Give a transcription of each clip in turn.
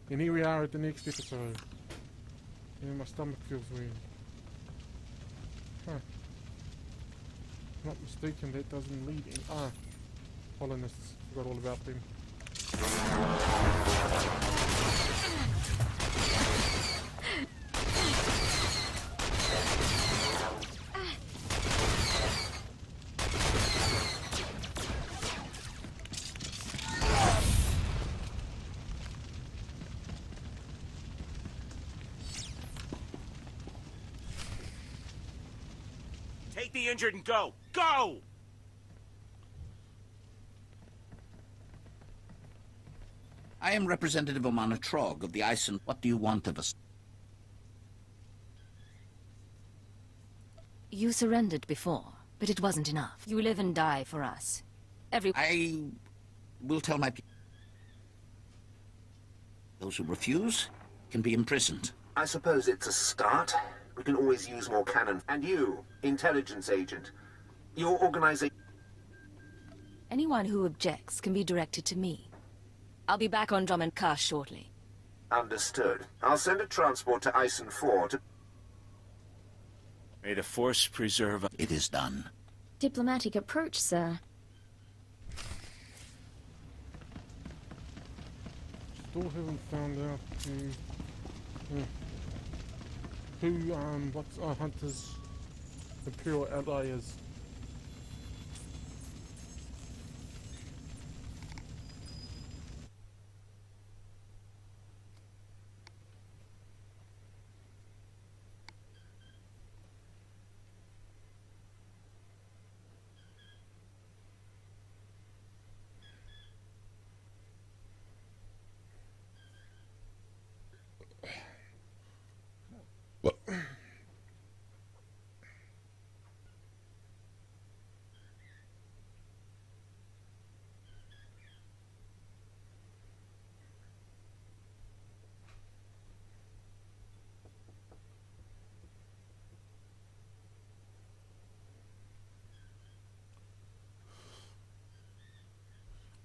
And here we are at the next episode. And my stomach feels weird. Huh. Not mistaken, that doesn't lead in. Colonists. Forgot all about them. Take the injured and go! Go! I am Representative Omana Trog of the Ison. What do you want of us? You surrendered before, but it wasn't enough. You live and die for us. I will tell my people. Those who refuse can be imprisoned. I suppose it's a start. We can always use more cannon. And you, intelligence agent, your organization... Anyone who objects can be directed to me. I'll be back on Drummond Cast shortly. Understood. I'll send a transport to Ison 4 to... May the Force preserve... It is done. Diplomatic approach, sir. Still haven't found out what Hunter's Imperial ally is.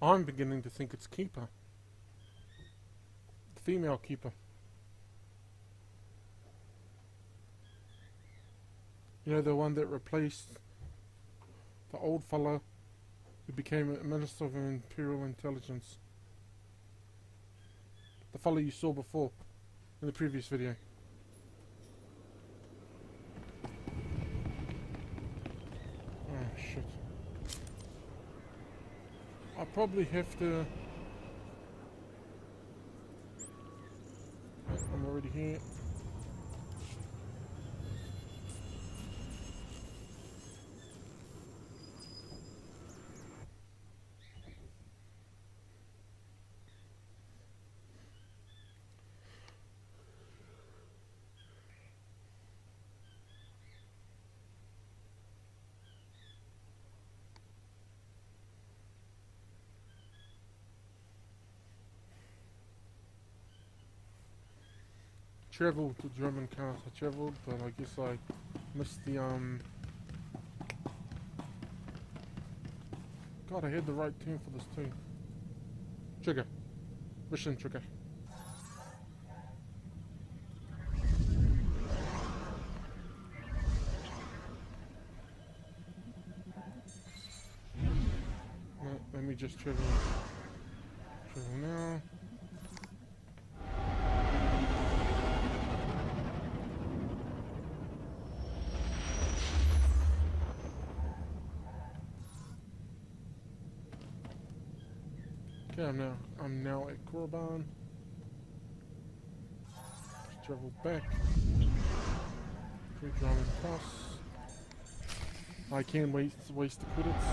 I'm beginning to think it's Keeper. The female Keeper. You know, the one that replaced the old fella who became a Minister of Imperial Intelligence. The fella you saw before in the previous video. Oh shit. I probably have to... I'm already here. Traveled to Drummond Cast. I traveled, but I guess I missed the God, I had the right turn for this too. Trigger. Mission trigger. No, let me just travel. Travel now. Okay, I'm now at Korriban. Just travel back. Through Drummond Cross. I can't waste the credits.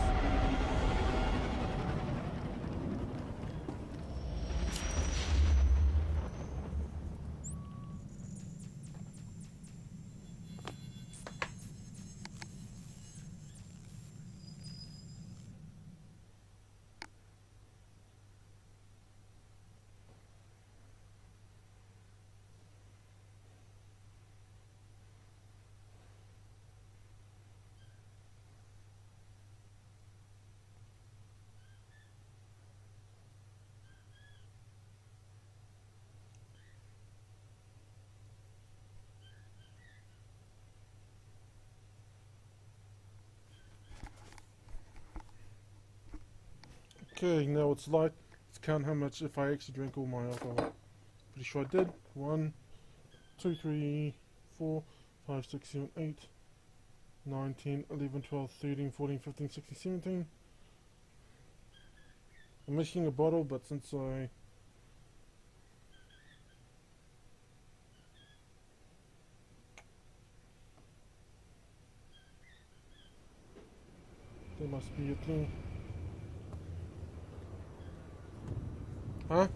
Okay, now it's light. Let's count how much if I actually drank all my alcohol. Pretty sure I did. 1, 2, 3, 4, 5, 6, 7, 8, 9, 10, 11, 12, 13, 14, 15, 16, 17. I'm missing a bottle, but since I... There must be a thing. Huh?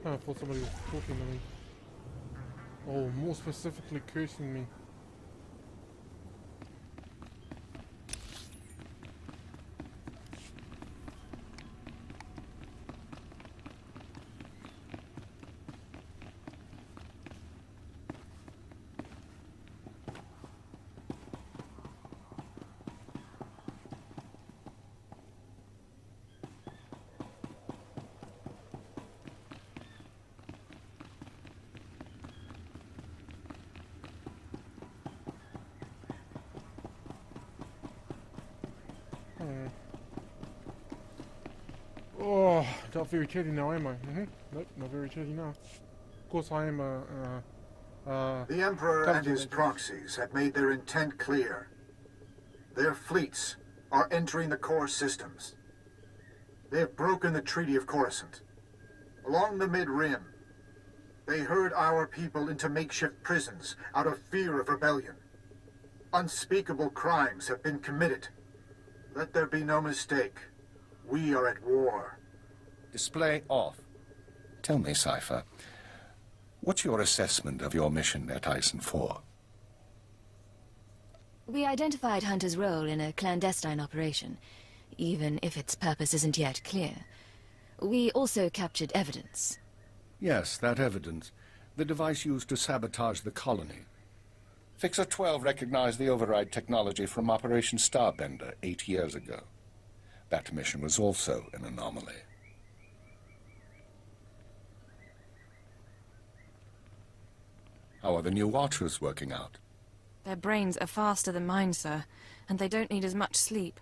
I thought somebody was talking to me. Oh, more specifically cursing me. Oh, not very teddy now, am I? Nope, not very teddy now. Of course, I am The Emperor and his proxies have made their intent clear. Their fleets are entering the core systems. They have broken the Treaty of Coruscant. Along the Mid-Rim, they herd our people into makeshift prisons out of fear of rebellion. Unspeakable crimes have been committed. Let there be no mistake. We are at war. Display off. Tell me, Cypher, what's your assessment of your mission at Ison 4? We identified Hunter's role in a clandestine operation, even if its purpose isn't yet clear. We also captured evidence. Yes, that evidence. The device used to sabotage the colony. Fixer 12 recognized the override technology from Operation Starbender 8 years ago. That mission was also an anomaly. How are the new Watchers working out? Their brains are faster than mine, sir, and they don't need as much sleep.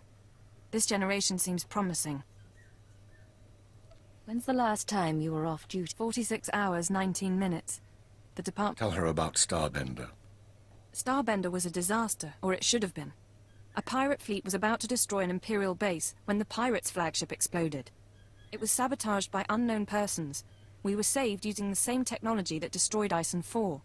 This generation seems promising. When's the last time you were off duty? 46 hours, 19 minutes. The department... Tell her about Starbender. Starbender was a disaster, or it should have been. A pirate fleet was about to destroy an Imperial base when the pirates' flagship exploded. It was sabotaged by unknown persons. We were saved using the same technology that destroyed Ison 4.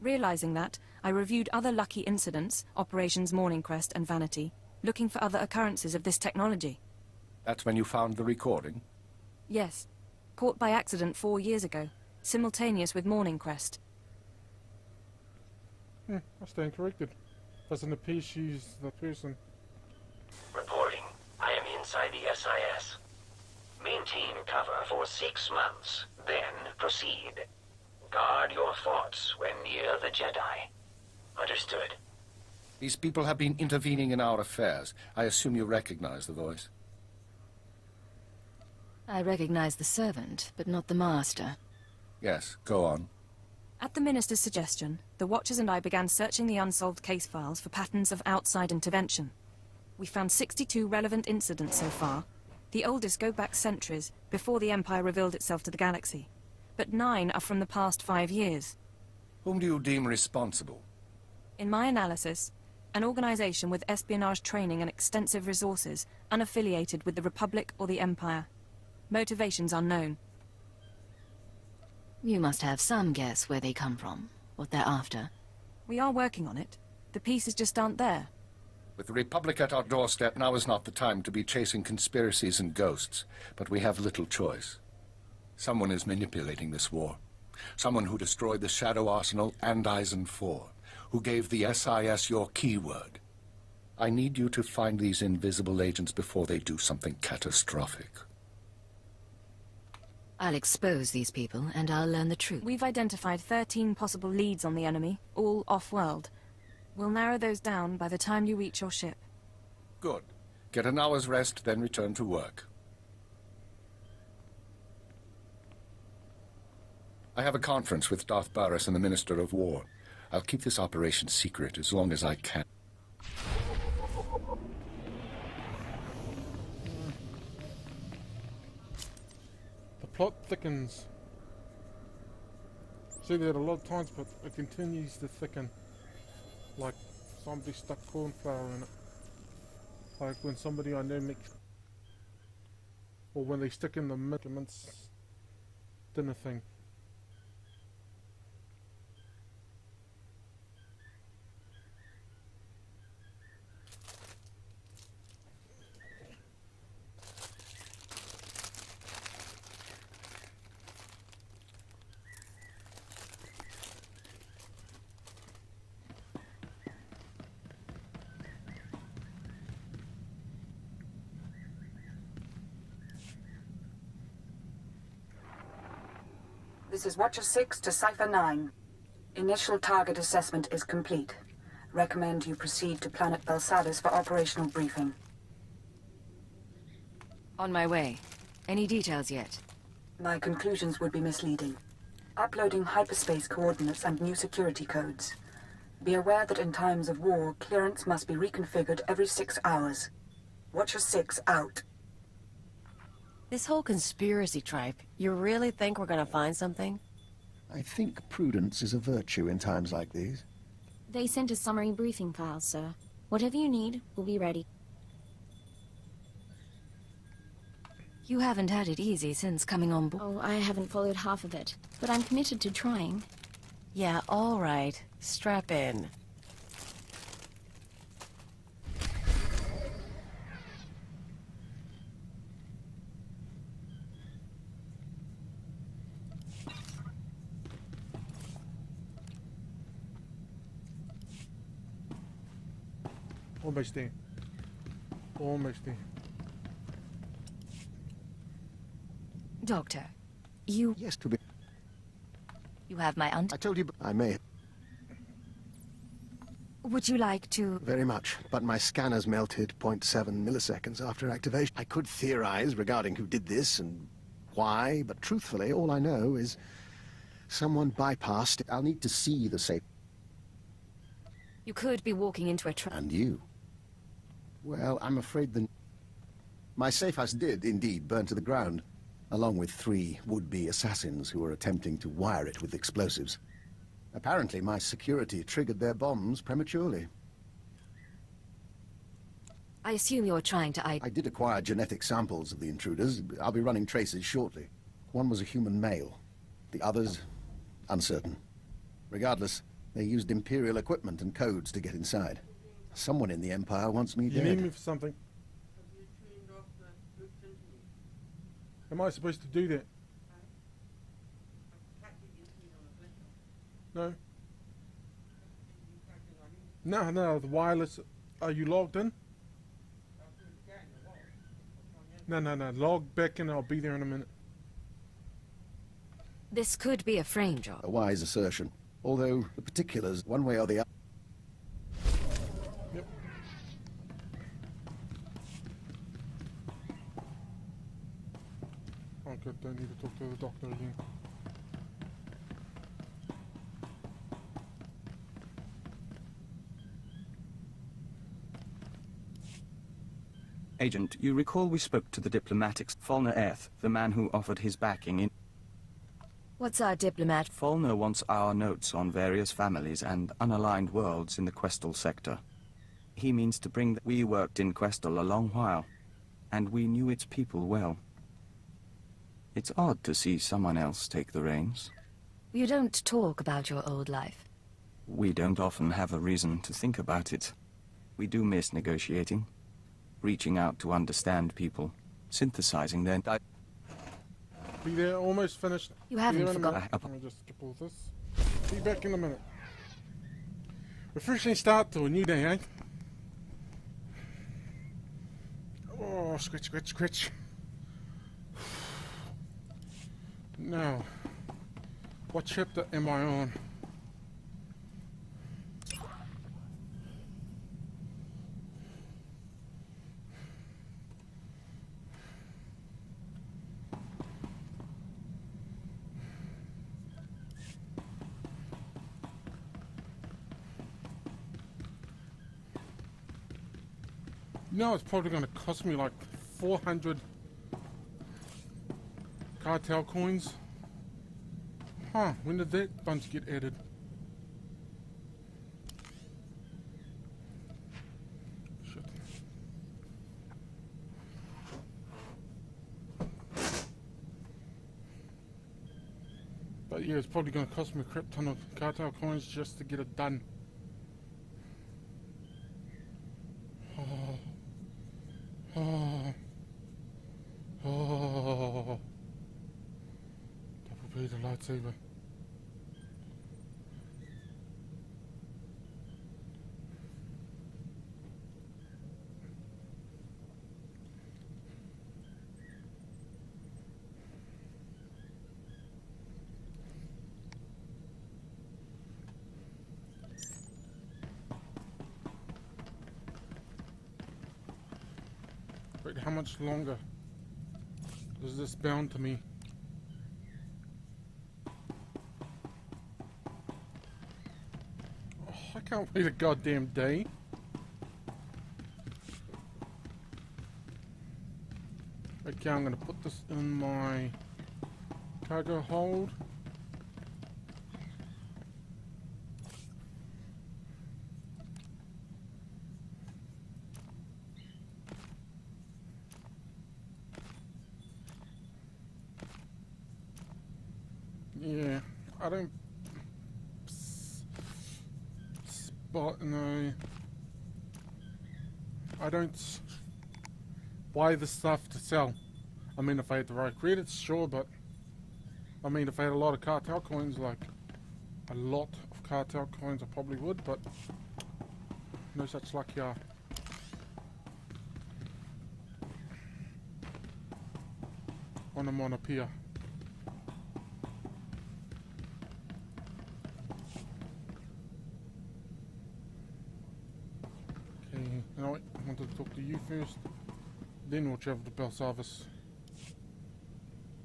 Realizing that, I reviewed other lucky incidents, Operations Morning Crest and Vanity, looking for other occurrences of this technology. That's when you found the recording? Yes. Caught by accident 4 years ago, simultaneous with Morning Crest. I stand corrected. Doesn't appear she's the person. Reporting. I am inside the SIS. Maintain cover for 6 months, then proceed. Guard your thoughts when near the Jedi. Understood. These people have been intervening in our affairs. I assume you recognize the voice. I recognize the servant, but not the master. Yes, go on. At the Minister's suggestion, the Watchers and I began searching the unsolved case files for patterns of outside intervention. We found 62 relevant incidents so far. The oldest go back centuries, before the Empire revealed itself to the galaxy. But 9 are from the past 5 years. Whom do you deem responsible? In my analysis, an organization with espionage training and extensive resources, unaffiliated with the Republic or the Empire. Motivations unknown. You must have some guess where they come from, what they're after. We are working on it. The pieces just aren't there. With the Republic at our doorstep, now is not the time to be chasing conspiracies and ghosts, but we have little choice. Someone is manipulating this war. Someone who destroyed the Shadow Arsenal and Ison 4, who gave the SIS your keyword. I need you to find these invisible agents before they do something catastrophic. I'll expose these people, and I'll learn the truth. We've identified 13 possible leads on the enemy, all off-world. We'll narrow those down by the time you reach your ship. Good. Get an hour's rest, then return to work. I have a conference with Darth Baras and the Minister of War. I'll keep this operation secret as long as I can. The plot thickens. See, there are a lot of times, but it continues to thicken. Like somebody stuck cornflour in it. Like when somebody I know makes... Or when they stick in the mince dinner thing. This is Watcher 6 to Cipher 9. Initial target assessment is complete. Recommend you proceed to Planet Belsavis for operational briefing. On my way. Any details yet? My conclusions would be misleading. Uploading hyperspace coordinates and new security codes. Be aware that in times of war, clearance must be reconfigured every 6 hours. Watcher 6 out. This whole conspiracy tripe, you really think we're gonna find something? I think prudence is a virtue in times like these. They sent a summary briefing file, sir. Whatever you need, we'll be ready. You haven't had it easy since coming on board. Oh, I haven't followed half of it, but I'm committed to trying. Yeah, all right. Strap in. Almost there. Almost there. Doctor, you... Yes, to be... You have my I told you I may. Would you like to... Very much, but my scanners melted 0.7 milliseconds after activation. I could theorize regarding who did this and why, but truthfully, all I know is someone bypassed. I'll need to see the safe. You could be walking into a trap. And you? Well, I'm afraid my safe house did indeed burn to the ground, along with 3 would-be assassins who were attempting to wire it with explosives. Apparently, my security triggered their bombs prematurely. I assume you're trying to... I did acquire genetic samples of the intruders. I'll be running traces shortly. One was a human male. The others, uncertain. Regardless, they used Imperial equipment and codes to get inside. Someone in the Empire wants me dead. You need me for something. Am I supposed to do that? No. No, the wireless... Are you logged in? No. Log back in, I'll be there in a minute. This could be a frame job. A wise assertion. Although, the particulars, one way or the other... Yep. Oh good, don't need to talk to the doctor again. Agent, you recall we spoke to the diplomatics Fulner Eth, the man who offered his backing in... What's our diplomat? Fulner wants our notes on various families and unaligned worlds in the Questal sector. He means to bring we worked in Questal a long while, and we knew its people well. It's odd to see someone else take the reins. You don't talk about your old life. We don't often have a reason to think about it. We do miss negotiating, reaching out to understand people, synthesizing their... Be there, almost finished. You haven't forgotten. Let me just skip all this. Be back in a minute. Refreshing start to a new day, eh? Oh, scratch. Now, what chapter am I on? No, it's probably going to cost me like 400 cartel coins. Huh, when did that bunch get added? Shit. But yeah, it's probably going to cost me a crap ton of cartel coins just to get it done. Oh. Double B the lightsaber. Wait, how much longer is this bound to me? Oh, I can't wait a goddamn day. Okay, I'm gonna put this in my cargo hold. Yeah, I don't spot, no. I don't buy the stuff to sell. I mean, if I had the right credits, sure, but I mean, if I had a lot of cartel coins, like a lot of cartel coins, I probably would, but no such luck here. On a monopia. No, wait, I wanted to talk to you first. Then we'll travel to Belsavis.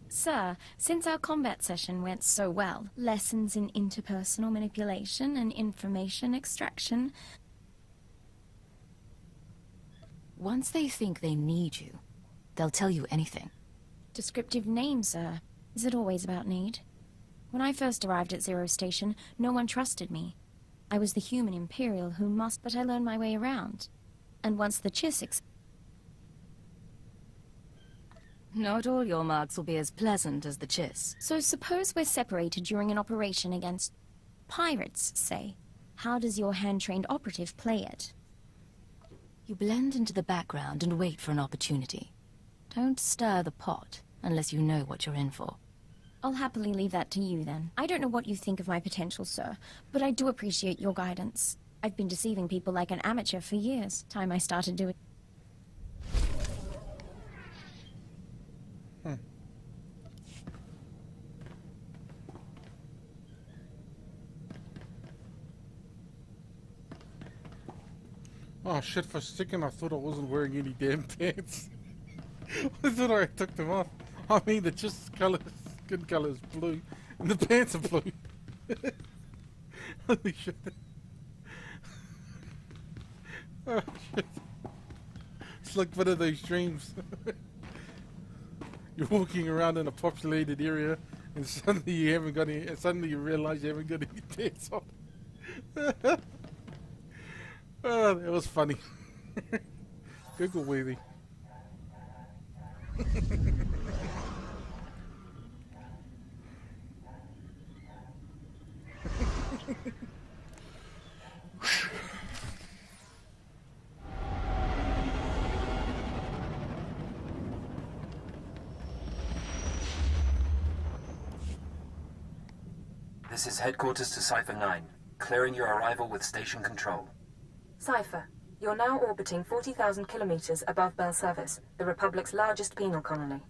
Sir, since our combat session went so well, lessons in interpersonal manipulation and information extraction. Once they think they need you, they'll tell you anything. Descriptive name, sir. Is it always about need? When I first arrived at Zero Station, no one trusted me. I was the human Imperial who must, but I learned my way around. And once the Chiss Not all your marks will be as pleasant as the Chiss. So suppose we're separated during an operation against pirates, say. How does your hand-trained operative play it? You blend into the background and wait for an opportunity. Don't stir the pot unless you know what you're in for. I'll happily leave that to you, then. I don't know what you think of my potential, sir, but I do appreciate your guidance. I've been deceiving people like an amateur for years. Time I started doing... Oh shit, for a second I thought I wasn't wearing any damn pants. I thought I took them off. I mean, the just color, skin color is blue, and the pants are blue. Holy shit. Oh shit. It's like one of those dreams. You're walking around in a populated area, and suddenly you haven't got any, and suddenly you realize you haven't got any pants on. Oh, that was funny. Google worthy. This is headquarters to Cipher 9, clearing your arrival with station control. Cipher, you're now orbiting 40,000 kilometers above Belsavis, the Republic's largest penal colony.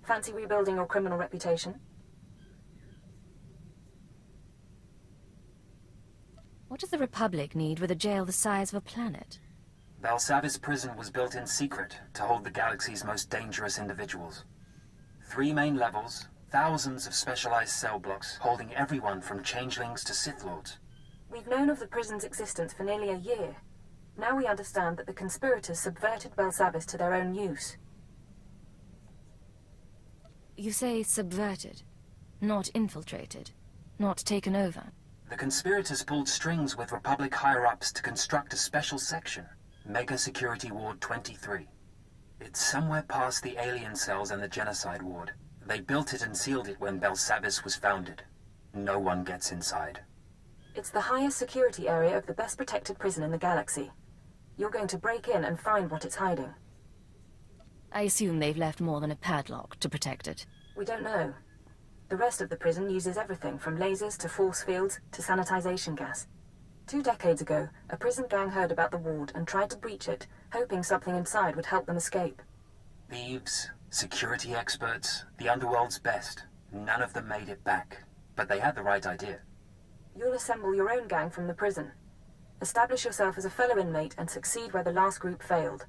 Fancy rebuilding your criminal reputation? What does the Republic need with a jail the size of a planet? Belsavis prison was built in secret to hold the galaxy's most dangerous individuals. 3 main levels, thousands of specialized cell blocks holding everyone from changelings to Sith Lords. We've known of the prison's existence for nearly a year. Now we understand that the conspirators subverted Belsavis to their own use. You say subverted, not infiltrated, not taken over. The conspirators pulled strings with Republic higher-ups to construct a special section, Mega Security Ward 23. It's somewhere past the alien cells and the genocide ward. They built it and sealed it when Belsavis was founded. No one gets inside. It's the highest security area of the best protected prison in the galaxy. You're going to break in and find what it's hiding. I assume they've left more than a padlock to protect it. We don't know. The rest of the prison uses everything from lasers to force fields to sanitization gas. 2 decades ago, a prison gang heard about the ward and tried to breach it, hoping something inside would help them escape. Thieves, security experts, the underworld's best. None of them made it back. But they had the right idea. You'll assemble your own gang from the prison. Establish yourself as a fellow inmate and succeed where the last group failed.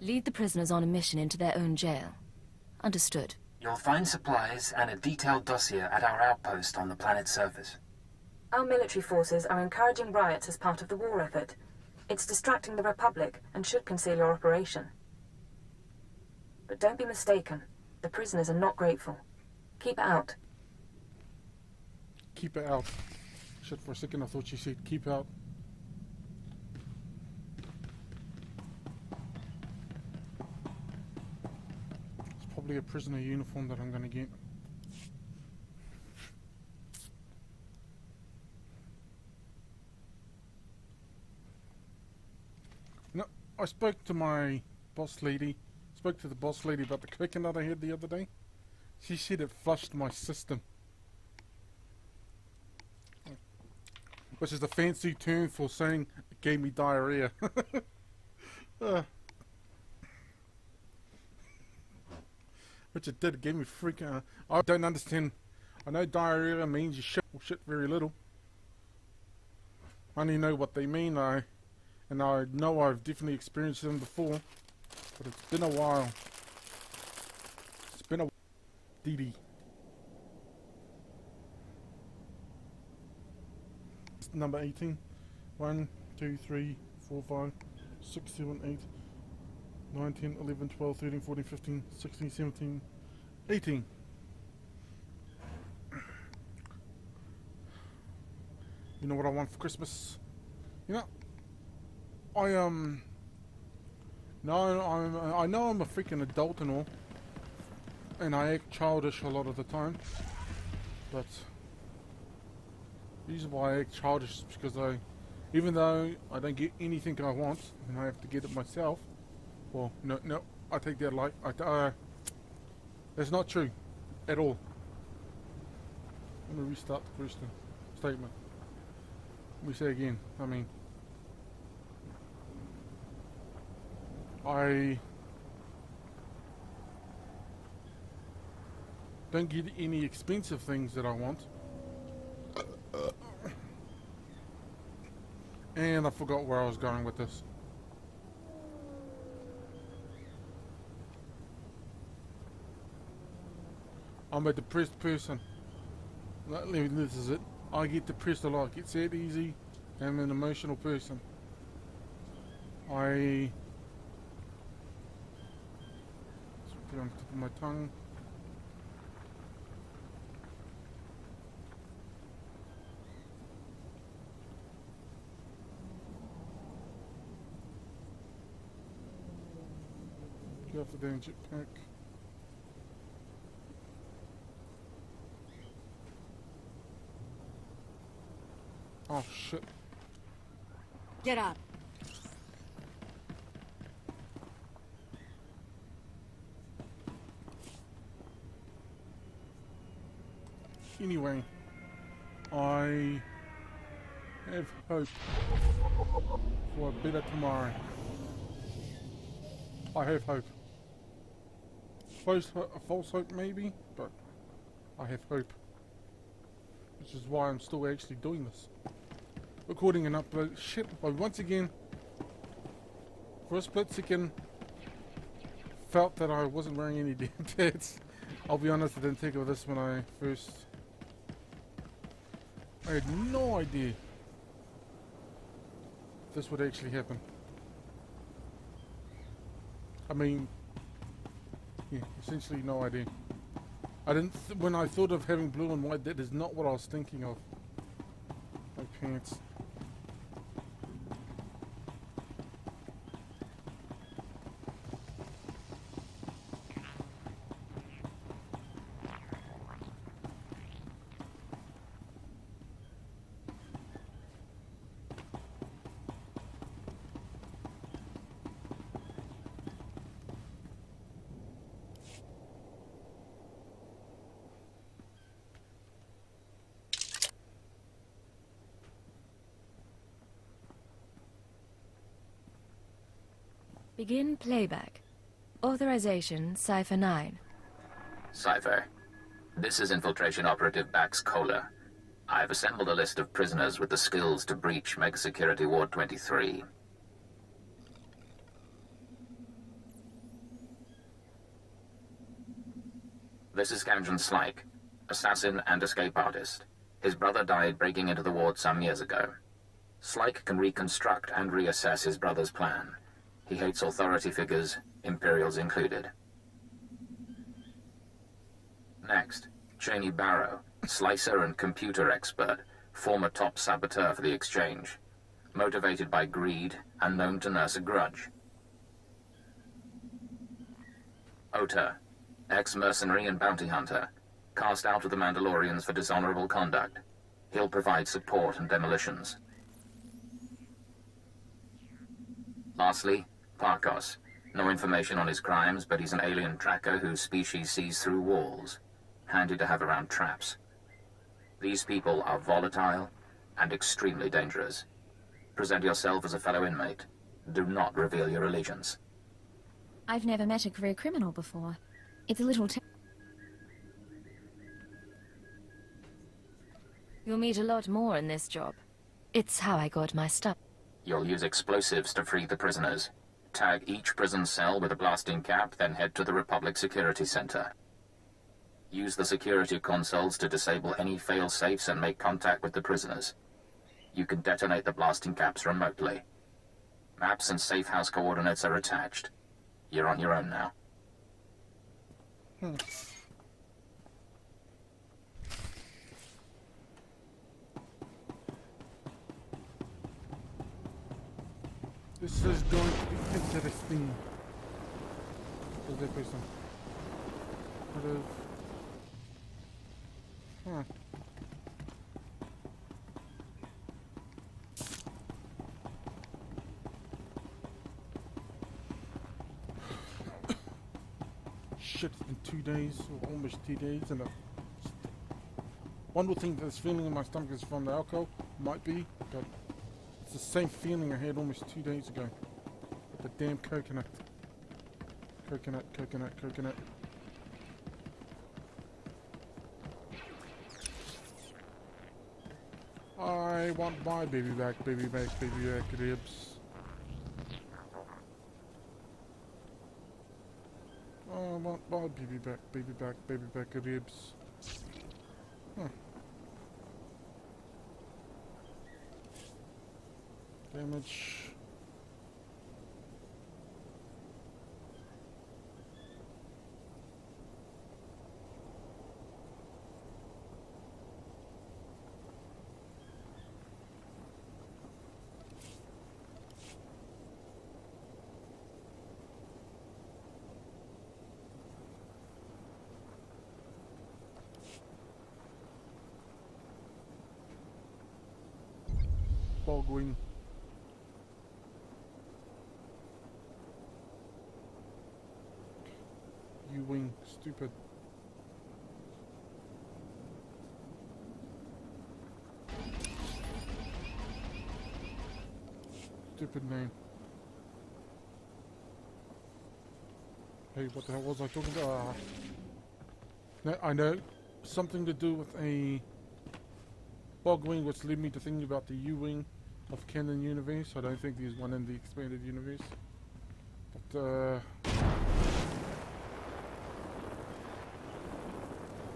Lead the prisoners on a mission into their own jail. Understood. You'll find supplies and a detailed dossier at our outpost on the planet's surface. Our military forces are encouraging riots as part of the war effort. It's distracting the Republic and should conceal your operation. But don't be mistaken. The prisoners are not grateful. Keep it out. Keep it out. Shit, for a second I thought you said keep out. It's probably a prisoner uniform that I'm gonna get. No, I spoke to my boss lady. Spoke to the boss lady about the coconut I had the other day. She said it flushed my system. Which is a fancy term for saying it gave me diarrhea. Which it did, it gave me freaking... I don't understand. I know diarrhea means you shit very little. I only know what they mean, and I know I've definitely experienced them before. But it's been a while. It's been a... Dee Dee. Number 18. 1, 2, 3, 4, 5, 6, 7, 8, 9, 10, 11, 12, 13, 14, 15, 16, 17, 18. You know what I want for Christmas? You know, I know I'm a freaking adult and all, and I act childish a lot of the time, but the reason why I act childish is because even though I don't get anything I want, and I have to get it myself, well, no, I take that like, that's not true, at all. Let me restart the first statement. Let me say again, I don't get any expensive things that I want. And I forgot where I was going with this. I'm a depressed person. This is it. I get depressed a lot. I get sad easy. I'm an emotional person. I... Put it on the tip of my tongue. Get off the damn jetpack. Oh shit. Get up. Anyway, I have hope for a better tomorrow. I have hope. False hope maybe, but I have hope. which is why I'm still actually doing this. Recording and upload. Shit, I once again, for a split second, felt that I wasn't wearing any damn pads. I'll be honest, I didn't think of this when I first... I had no idea this would actually happen. I mean, yeah, essentially no idea. I didn't, when I thought of having blue and white, that is not what I was thinking of. My pants. Begin playback. Authorization, Cipher 9. Cipher, this is Infiltration Operative Bax Kohler. I've assembled a list of prisoners with the skills to breach Mega Security Ward 23. This is Camden Slyke, assassin and escape artist. His brother died breaking into the ward some years ago. Slyke can reconstruct and reassess his brother's plan. He hates authority figures, Imperials included. Next, Cheney Barrow, slicer and computer expert, former top saboteur for the Exchange. Motivated by greed and known to nurse a grudge. Ota, ex-mercenary and bounty hunter, cast out of the Mandalorians for dishonorable conduct. He'll provide support and demolitions. Lastly, Parkos. No information on his crimes, but he's an alien tracker whose species sees through walls. Handy to have around traps. These people are volatile and extremely dangerous. Present yourself as a fellow inmate. Do not reveal your allegiance. I've never met a career criminal before. It's a little You'll meet a lot more in this job. It's how I got my stuff. You'll use explosives to free the prisoners. Tag each prison cell with a blasting cap, then head to the Republic Security Center. Use the security consoles to disable any fail-safes and make contact with the prisoners. You can detonate the blasting caps remotely. Maps and safe house coordinates are attached. You're on your own now. This is going to be interesting. Where's that person? Huh. Shit, it's been 2 days, or almost 2 days, and one would think this feeling in my stomach is from the alcohol. Might be, but it's the same feeling I had almost 2 days ago. With the damn coconut. Coconut. I want my baby back ribs. I want my baby back ribs. Huh. Damage. Bogwing. You wing, stupid. Stupid name. Hey, what the hell was I talking about? No, I know. Something to do with a mind-boggling, which led me to thinking about the U-wing of canon universe. I don't think there's one in the expanded universe. But,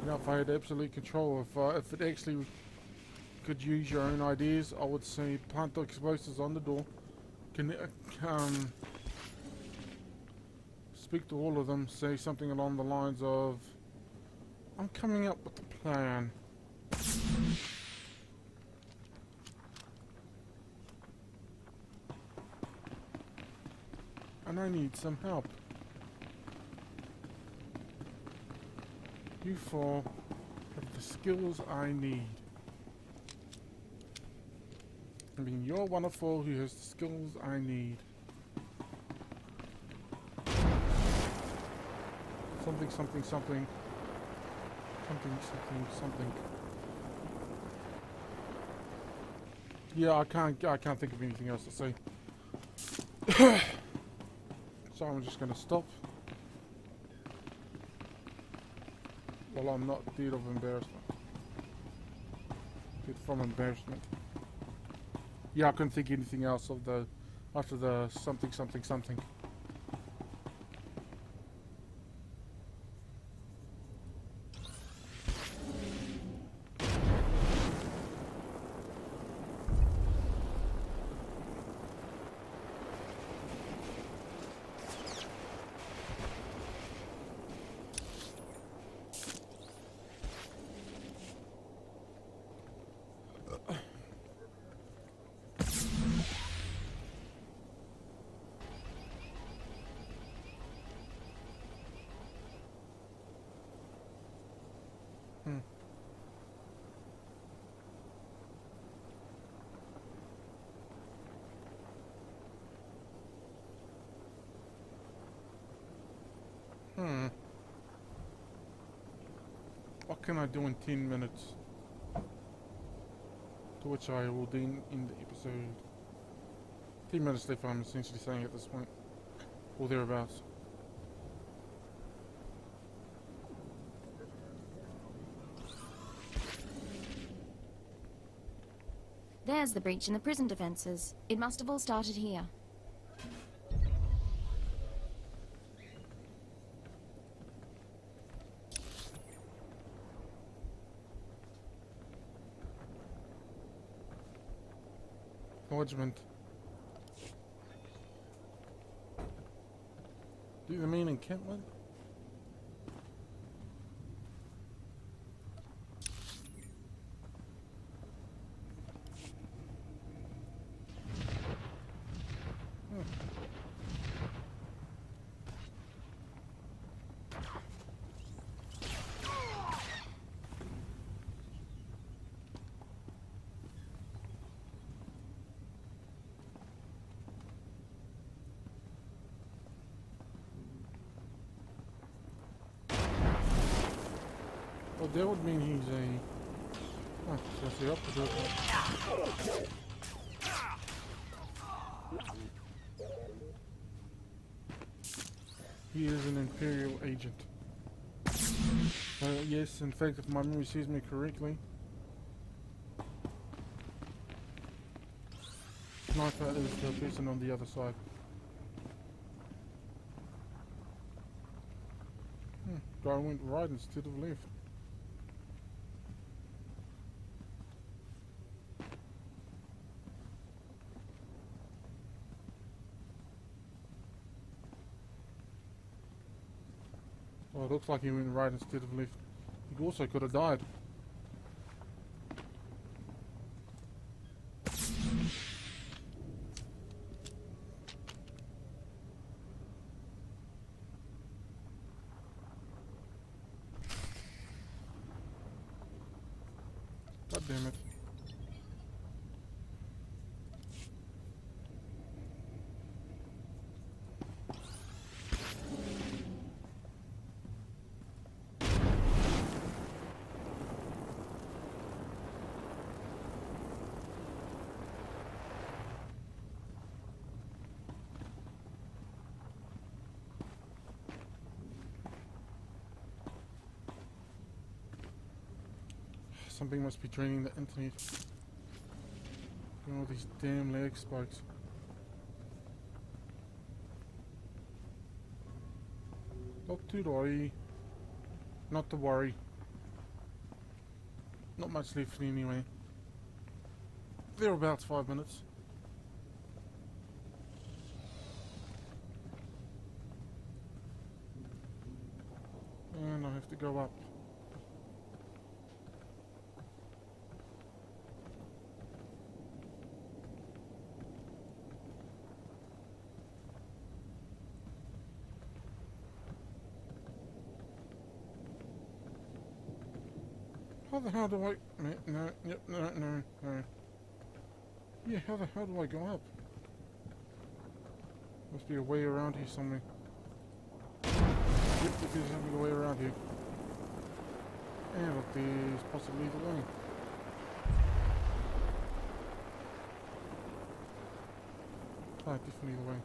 you know, if I had absolute control, if it actually could use your own ideas, I would say plant the explosives on the door. Speak to all of them, say something along the lines of, I'm coming up with a plan. And I need some help. You four have the skills I need. I mean, you're one of four who has the skills I need. Something, something, something. Something, something, something. Yeah, I can't think of anything else to say. So I'm just gonna stop. Well, I'm not dead of embarrassment. Dead from embarrassment. Yeah, I couldn't think of anything else of the after the something, something, something. What can I do in 10 minutes? To which I will then end the episode. 10 minutes left, I'm essentially saying at this point. Or thereabouts. There's the breach in the prison defenses. It must have all started here. Acknowledgement. Do you mean encampment? Well, that would mean he's a... Oh, that's the opposite. He is an Imperial agent. Yes, in fact, if my memory serves me correctly, Sniper is the person on the other side. Guy went right instead of left. Well, it looks like he went right instead of left. He also could have died. God damn it. something must be draining the internet. All these damn lag spikes. Not to worry. Not to worry. Not much left anyway. Thereabouts 5 minutes. And I have to go up. How the hell do I... No, yep, no. Yeah, how the hell do I go up? Must be a way around here somewhere. Yep, there's a way around here. And look, there's possibly the way. Ah, definitely the way.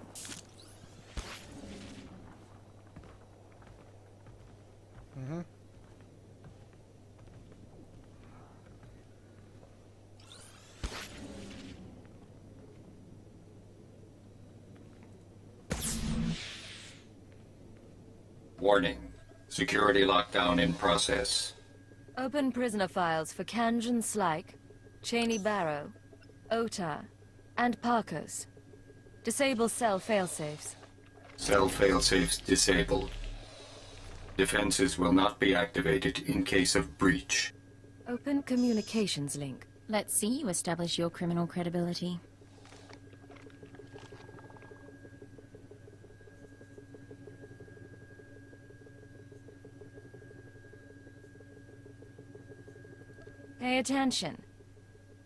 Mm-hmm. Warning. Security lockdown in process. Open prisoner files for Kanjan Slyke, Cheney Barrow, Ota, and Parkers. Disable cell failsafes. Cell failsafes disabled. Defenses will not be activated in case of breach. Open communications link. Let's see you establish your criminal credibility. Pay attention.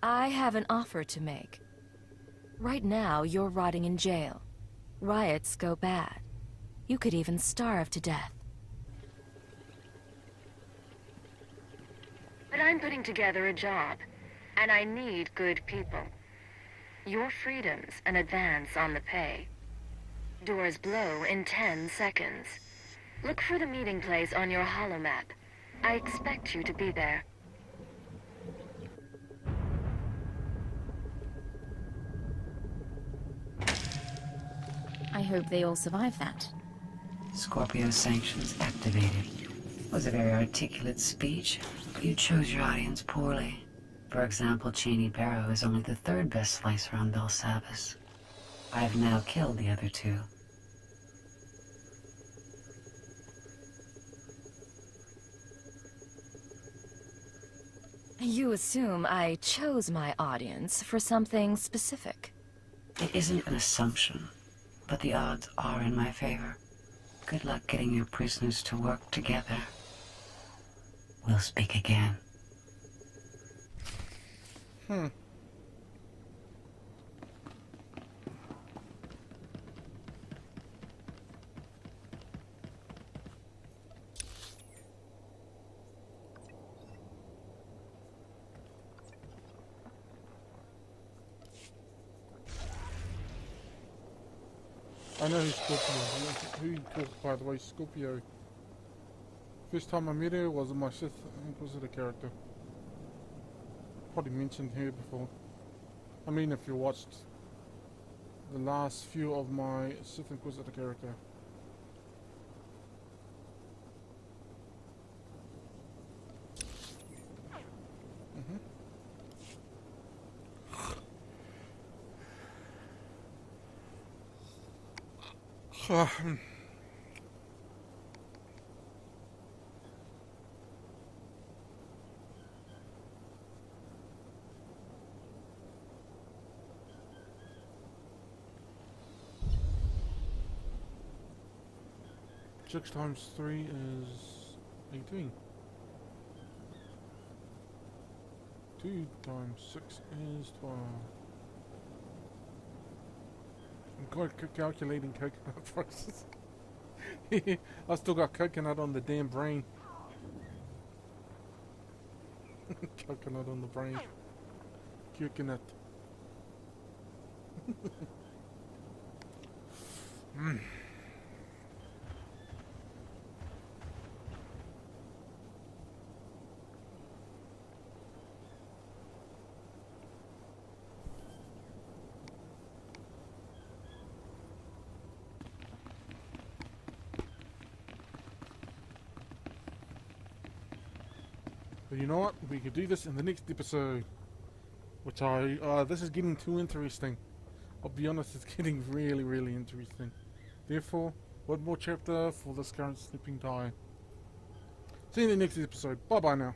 I have an offer to make. Right now, you're rotting in jail. Riots go bad. You could even starve to death. But I'm putting together a job, and I need good people. Your freedom's an advance on the pay. Doors blow in 10 seconds. Look for the meeting place on your holomap. I expect you to be there. I hope they all survive that. Scorpio sanctions activated. Was a very articulate speech, but you chose your audience poorly. For example, Cheney Barrow is only the third best slicer on Bel Savis. I have now killed the other two. You assume I chose my audience for something specific. It isn't an assumption, but the odds are in my favor. Good luck getting your prisoners to work together. We'll speak again. I know who's Scorpio. Who you talk, by the way, Scorpio. First time I met her was in my Sith Inquisitor character. Probably mentioned her before. I mean, if you watched the last few of my Sith Inquisitor character. Six times 3 is 18. 2 times 6 is 12. I'm good calculating coconut prices. I still got coconut on the damn brain. Coconut on the brain. Coconut. But you know what? We could do this in the next episode. Which this is getting too interesting. I'll be honest, it's getting really, really interesting. Therefore, one more chapter for this current sleeping time. See you in the next episode. Bye bye now.